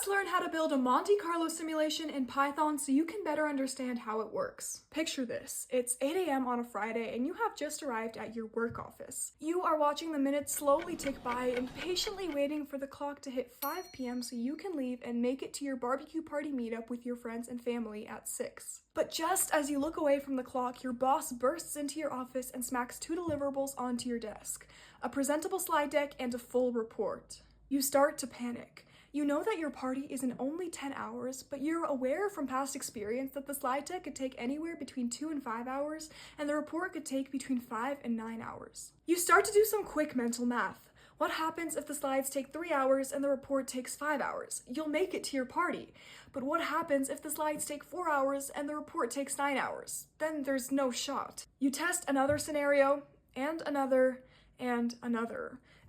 Let's learn how to build a Monte Carlo simulation in Python so you can better understand how it works. Picture this. It's 8 a.m. on a Friday and you have just arrived at your work office. You are watching the minutes slowly tick by, impatiently waiting for the clock to hit 5 p.m. so you can leave and make it to your barbecue party meetup with your friends and family at 6. But just as you look away from the clock, your boss bursts into your office and smacks 2 deliverables onto your desk, a presentable slide deck and a full report. You start to panic. You know that your party is in only 10 hours, but you're aware from past experience that the slide deck could take anywhere between 2 and 5 hours, and the report could take between 5 and 9 hours. You start to do some quick mental math. What happens if the slides take 3 hours and the report takes 5 hours? You'll make it to your party. But what happens if the slides take 4 hours and the report takes 9 hours? Then there's no shot. You test another scenario, and another,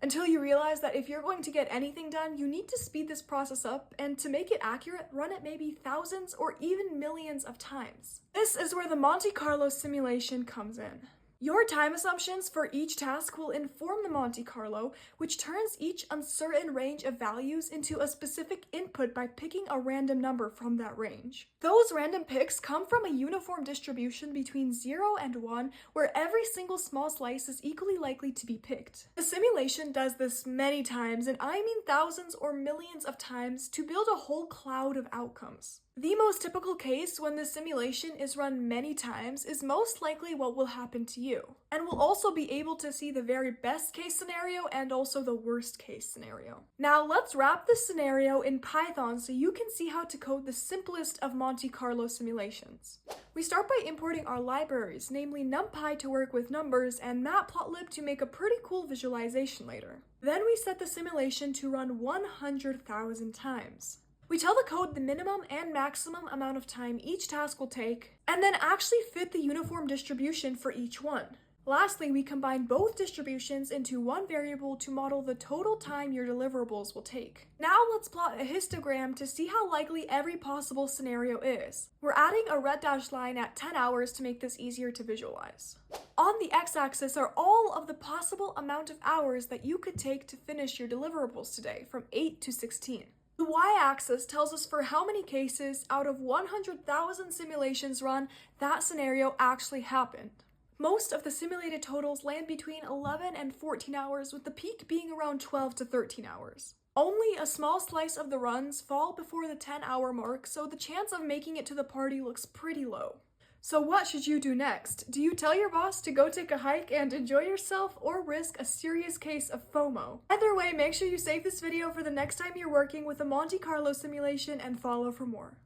until you realize that if you're going to get anything done, you need to speed this process up, and to make it accurate, run it maybe thousands or even millions of times. This is where the Monte Carlo simulation comes in. Your time assumptions for each task will inform the Monte Carlo, which turns each uncertain range of values into a specific input by picking a random number from that range. Those random picks come from a uniform distribution between 0 and 1, where every single small slice is equally likely to be picked. The simulation does this many times, and I mean thousands or millions of times, to build a whole cloud of outcomes. The most typical case when the simulation is run many times is most likely what will happen to you, and we'll also be able to see the very best case scenario and also the worst case scenario. Now let's wrap this scenario in Python so you can see how to code the simplest of Monte Carlo simulations. We start by importing our libraries, namely NumPy to work with numbers and Matplotlib to make a pretty cool visualization later. Then we set the simulation to run 100,000 times. We tell the code the minimum and maximum amount of time each task will take, and then actually fit the uniform distribution for each one. Lastly, we combine both distributions into one variable to model the total time your deliverables will take. Now let's plot a histogram to see how likely every possible scenario is. We're adding a red dashed line at 10 hours to make this easier to visualize. On the x-axis are all of the possible amount of hours that you could take to finish your deliverables today, from 8 to 16. The y-axis tells us for how many cases out of 100,000 simulations run, that scenario actually happened. Most of the simulated totals land between 11 and 14 hours, with the peak being around 12 to 13 hours. Only a small slice of the runs fall before the 10-hour mark, so the chance of making it to the party looks pretty low. So what should you do next? Do you tell your boss to go take a hike and enjoy yourself, or risk a serious case of FOMO? Either way, make sure you save this video for the next time you're working with a Monte Carlo simulation and follow for more.